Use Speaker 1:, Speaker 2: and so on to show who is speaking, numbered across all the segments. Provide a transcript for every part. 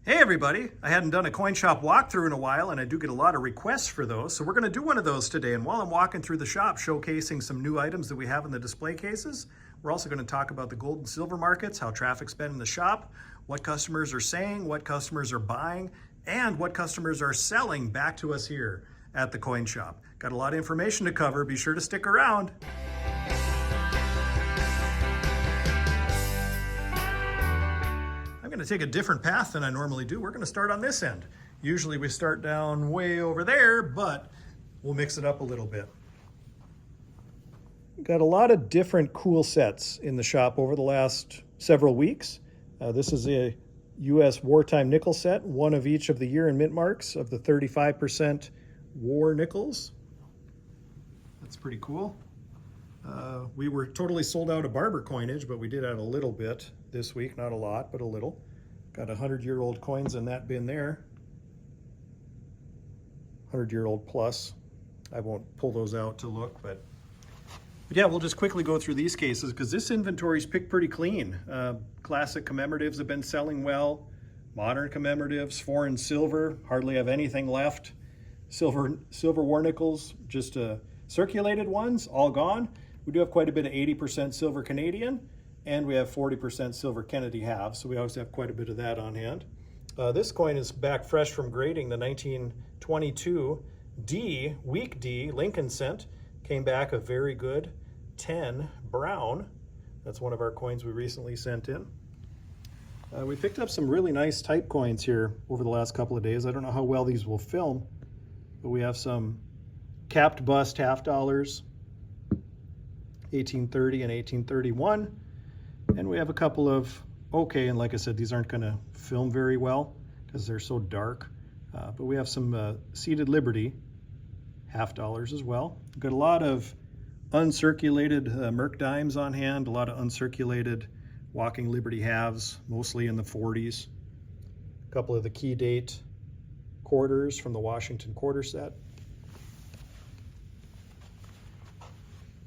Speaker 1: Hey everybody, I hadn't done a coin shop walkthrough in a while and I do get a lot of requests for those, so we're going to do one of those today. And while I'm walking through the shop showcasing some new items that we have in the display cases, we're also going to talk about the gold and silver markets, how traffic's been in the shop, what customers are saying, what customers are buying, and what customers are selling back to us here at the coin shop. Got a lot of information to cover, be sure to stick around. I'm going to take a different path than I normally do. We're going to start on this end. Usually we start down way over there, but we'll mix it up a little bit. Got a lot of different cool sets in the shop over the last several weeks. This is a U.S. wartime nickel set, one of each of the year and mint marks of the 35% war nickels. That's pretty cool. We were totally sold out of barber coinage, but we did add a little bit this week, not a lot, but a little. Got 100-year-old coins in that bin there. 100-year-old plus. I won't pull those out to look, but yeah, we'll just quickly go through these cases because this inventory's picked pretty clean. Classic commemoratives have been selling well. Modern commemoratives, foreign silver, hardly have anything left. Silver war nickels, just circulated ones, all gone. We do have quite a bit of 80% silver Canadian, and we have 40% silver Kennedy halves, so we always have quite a bit of that on hand. This coin is back fresh from grading, the 1922 D, weak D, Lincoln cent, came back a very good 10 brown. That's one of our coins we recently sent in. We picked up some really nice type coins here over the last couple of days. I don't know how well these will film, but we have some capped bust half dollars, 1830 and 1831, and we have a couple of and like I said, these aren't going to film very well because they're so dark, but we have some seated Liberty half dollars as well. We've got a lot of uncirculated Merc dimes on hand, a lot of uncirculated walking Liberty halves, mostly in the 40s. A couple of the key date quarters from the Washington quarter set.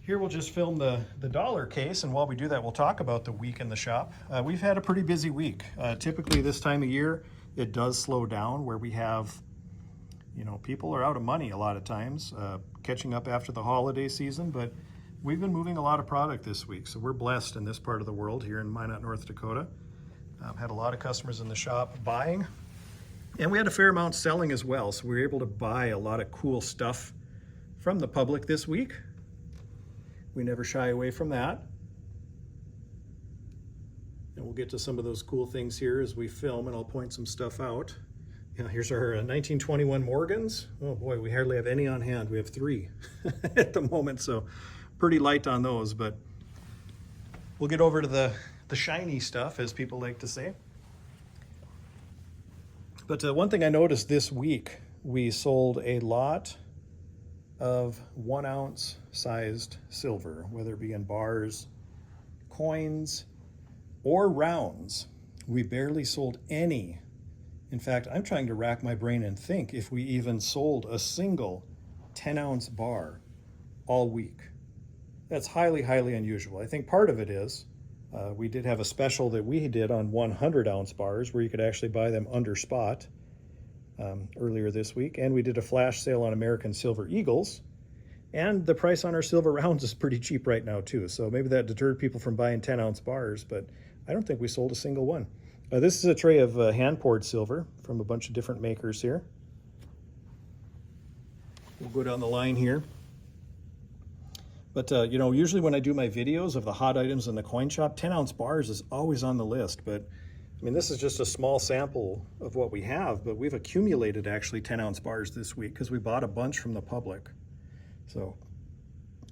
Speaker 1: Here we'll just film the dollar case, and while we do that, we'll talk about the week in the shop. We've had a pretty busy week. Typically this time of year, it does slow down where we have, people are out of money a lot of times, catching up after the holiday season, but we've been moving a lot of product this week, so we're blessed in this part of the world here in Minot, North Dakota. Had a lot of customers in the shop buying, and we had a fair amount selling as well, so we were able to buy a lot of cool stuff from the public this week. We never shy away from that. And we'll get to some of those cool things here as we film, and I'll point some stuff out. Here's our 1921 Morgans. Oh boy, we hardly have any on hand. We have 3 at the moment, so pretty light on those, but we'll get over to the shiny stuff, as people like to say. But one thing I noticed this week, we sold a lot of 1 ounce sized silver, whether it be in bars, coins, or rounds. We barely sold any. In fact, I'm trying to rack my brain and think if we even sold a single 10-ounce bar all week. That's highly, highly unusual. I think part of it is we did have a special that we did on 100-ounce bars where you could actually buy them under spot earlier this week, and we did a flash sale on American Silver Eagles, and the price on our silver rounds is pretty cheap right now too, so maybe that deterred people from buying 10-ounce bars, but I don't think we sold a single one. This is a tray of hand-poured silver from a bunch of different makers here. We'll go down the line here. But usually when I do my videos of the hot items in the coin shop, 10-ounce bars is always on the list, but I mean, this is just a small sample of what we have, but we've accumulated actually 10-ounce bars this week because we bought a bunch from the public. So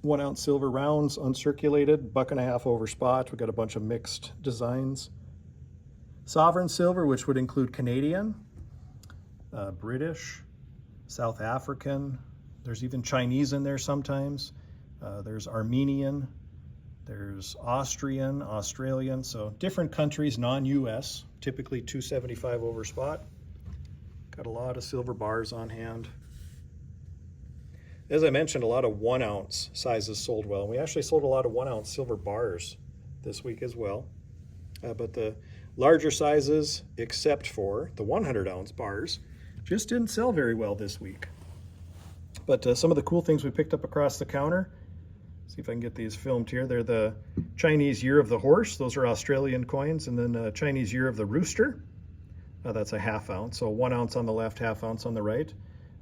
Speaker 1: 1 ounce silver rounds, uncirculated, $1.50 over spot. We've got a bunch of mixed designs. Sovereign silver, which would include Canadian, British, South African. There's even Chinese in there sometimes. There's Armenian. There's Austrian, Australian, so different countries, non-US, typically $2.75 over spot. Got a lot of silver bars on hand. As I mentioned, a lot of 1 ounce sizes sold well. We actually sold a lot of 1 ounce silver bars this week as well. But the Larger sizes, except for the 100-ounce bars, just didn't sell very well this week. But some of the cool things we picked up across the counter, see if I can get these filmed here. They're the Chinese Year of the Horse. Those are Australian coins. And then Chinese Year of the Rooster. That's a 1/2 ounce. So 1 ounce on the left, 1/2 ounce on the right.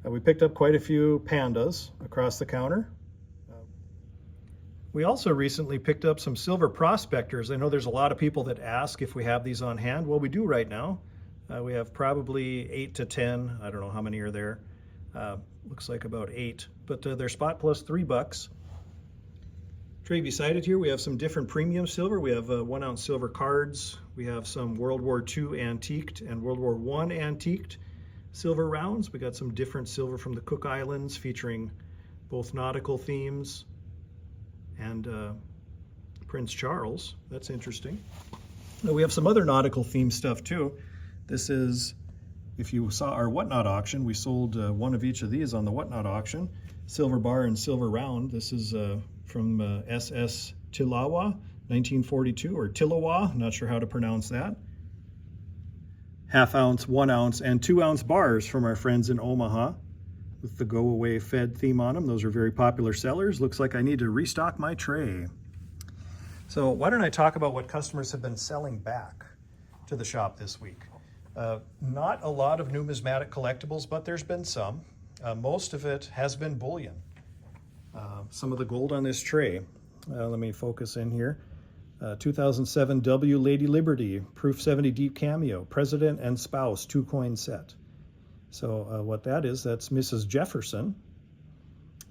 Speaker 1: We picked up quite a few pandas across the counter. We also recently picked up some silver prospectors. I know there's a lot of people that ask if we have these on hand. Well, we do right now. We have probably 8 to 10. I don't know how many are there. Looks like about 8, but they're spot plus $3. Tray beside it here, we have some different premium silver. We have 1 ounce silver cards. We have some World War II antiqued and World War I antiqued silver rounds. We got some different silver from the Cook Islands featuring both nautical themes and Prince Charles. That's interesting. Now we have some other nautical theme stuff too. This is, if you saw our Whatnot auction, we sold one of each of these on the Whatnot auction. Silver bar and silver round. This is from SS Tilawa, 1942, or Tilawa, not sure how to pronounce that. 1/2 ounce, 1 ounce, and 2 ounce bars from our friends in Omaha with the Go Away Fed theme on them. Those are very popular sellers. Looks like I need to restock my tray. So why don't I talk about what customers have been selling back to the shop this week. Not a lot of numismatic collectibles, but there's been some. Most of it has been bullion. Some of the gold on this tray. Let me focus in here. 2007 W Lady Liberty, Proof 70 Deep Cameo, President and Spouse 2-coin set. So what that is, that's Mrs. Jefferson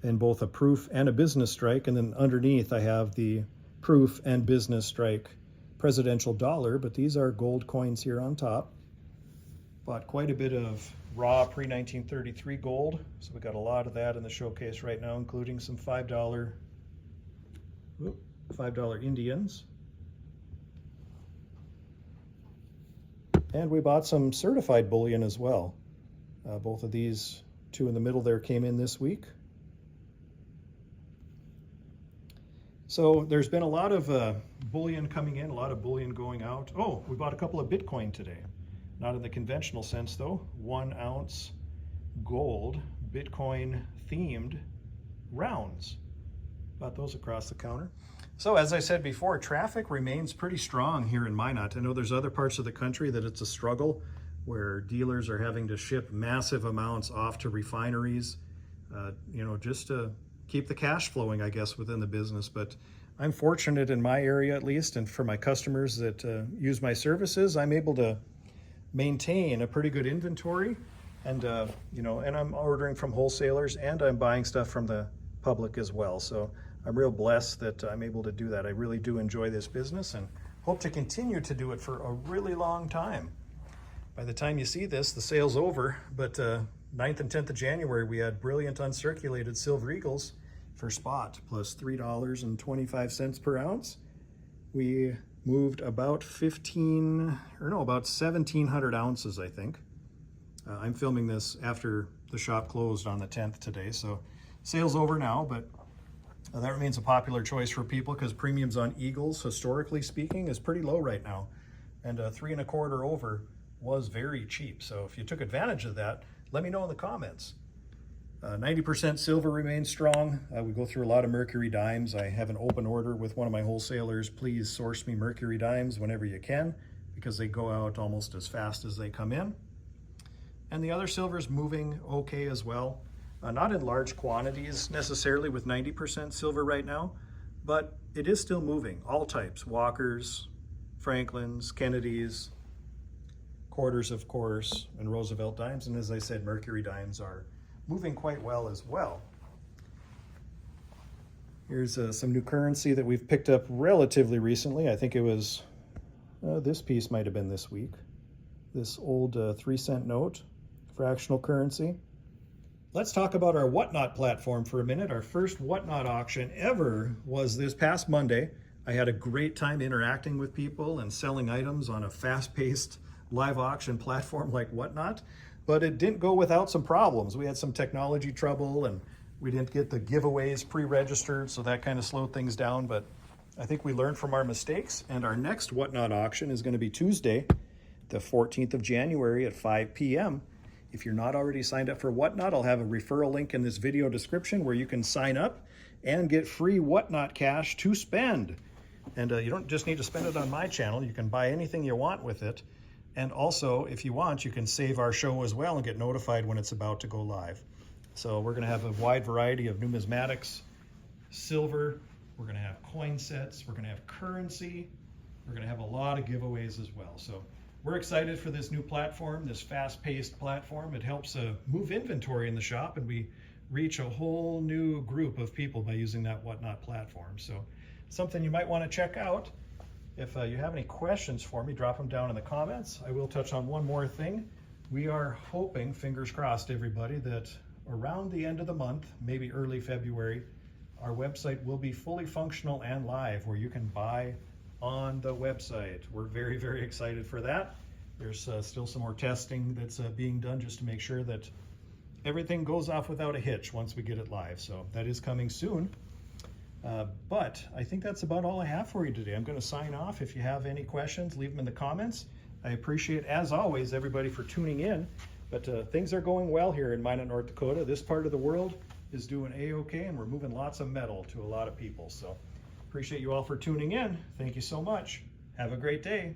Speaker 1: in both a proof and a business strike. And then underneath I have the proof and business strike presidential dollar, but these are gold coins here on top. Bought quite a bit of raw pre-1933 gold. So we got a lot of that in the showcase right now, including some $5 Indians. And we bought some certified bullion as well. Both of these two in the middle there came in this week. So there's been a lot of bullion coming in, a lot of bullion going out. Oh, we bought a couple of Bitcoin today. Not in the conventional sense though. 1 ounce gold Bitcoin themed rounds. Bought those across the counter. So as I said before, traffic remains pretty strong here in Minot. I know there's other parts of the country that it's a struggle where dealers are having to ship massive amounts off to refineries, just to keep the cash flowing, I guess, within the business. But I'm fortunate in my area, at least, and for my customers that use my services, I'm able to maintain a pretty good inventory. And, and I'm ordering from wholesalers and I'm buying stuff from the public as well. So I'm real blessed that I'm able to do that. I really do enjoy this business and hope to continue to do it for a really long time. By the time you see this, the sale's over, but 9th and 10th of January, we had brilliant uncirculated silver eagles for spot, plus $3.25 per ounce. We moved about 1,700 ounces, I think. I'm filming this after the shop closed on the 10th today, so sale's over now, but that remains a popular choice for people because premiums on eagles, historically speaking, is pretty low right now. And 3 1/4 over was very cheap. So if you took advantage of that, let me know in the comments. 90% silver remains strong. We go through a lot of mercury dimes. I have an open order with one of my wholesalers. Please source me mercury dimes whenever you can because they go out almost as fast as they come in. And the other silver's moving okay as well. Not in large quantities necessarily with 90% silver right now, but it is still moving. All types, Walkers, Franklins, Kennedys, quarters, of course, and Roosevelt dimes. And as I said, mercury dimes are moving quite well as well. Here's some new currency that we've picked up relatively recently. I think it was, this piece might have been this week. This old 3-cent note, fractional currency. Let's talk about our Whatnot platform for a minute. Our first Whatnot auction ever was this past Monday. I had a great time interacting with people and selling items on a fast-paced live auction platform like Whatnot, but it didn't go without some problems. We had some technology trouble and we didn't get the giveaways pre-registered, so that kind of slowed things down, but I think we learned from our mistakes, and our next Whatnot auction is going to be Tuesday, the 14th of January at 5 p.m. If you're not already signed up for Whatnot, I'll have a referral link in this video description where you can sign up and get free Whatnot cash to spend. And you don't just need to spend it on my channel. You can buy anything you want with it. And also, if you want, you can save our show as well and get notified when it's about to go live. So we're going to have a wide variety of numismatics, silver, we're going to have coin sets, we're going to have currency, we're going to have a lot of giveaways as well. So we're excited for this new platform, this fast-paced platform. It helps move inventory in the shop, and we reach a whole new group of people by using that Whatnot platform. So something you might want to check out. If you have any questions for me, drop them down in the comments. I will touch on one more thing. We are hoping, fingers crossed everybody, that around the end of the month, maybe early February, our website will be fully functional and live where you can buy on the website. We're very, very excited for that. There's still some more testing that's being done just to make sure that everything goes off without a hitch once we get it live. So that is coming soon. But I think that's about all I have for you today. I'm going to sign off. If you have any questions, leave them in the comments. I appreciate, as always, everybody for tuning in. But things are going well here in Minot, North Dakota. This part of the world is doing A-OK, and we're moving lots of metal to a lot of people. So appreciate you all for tuning in. Thank you so much. Have a great day.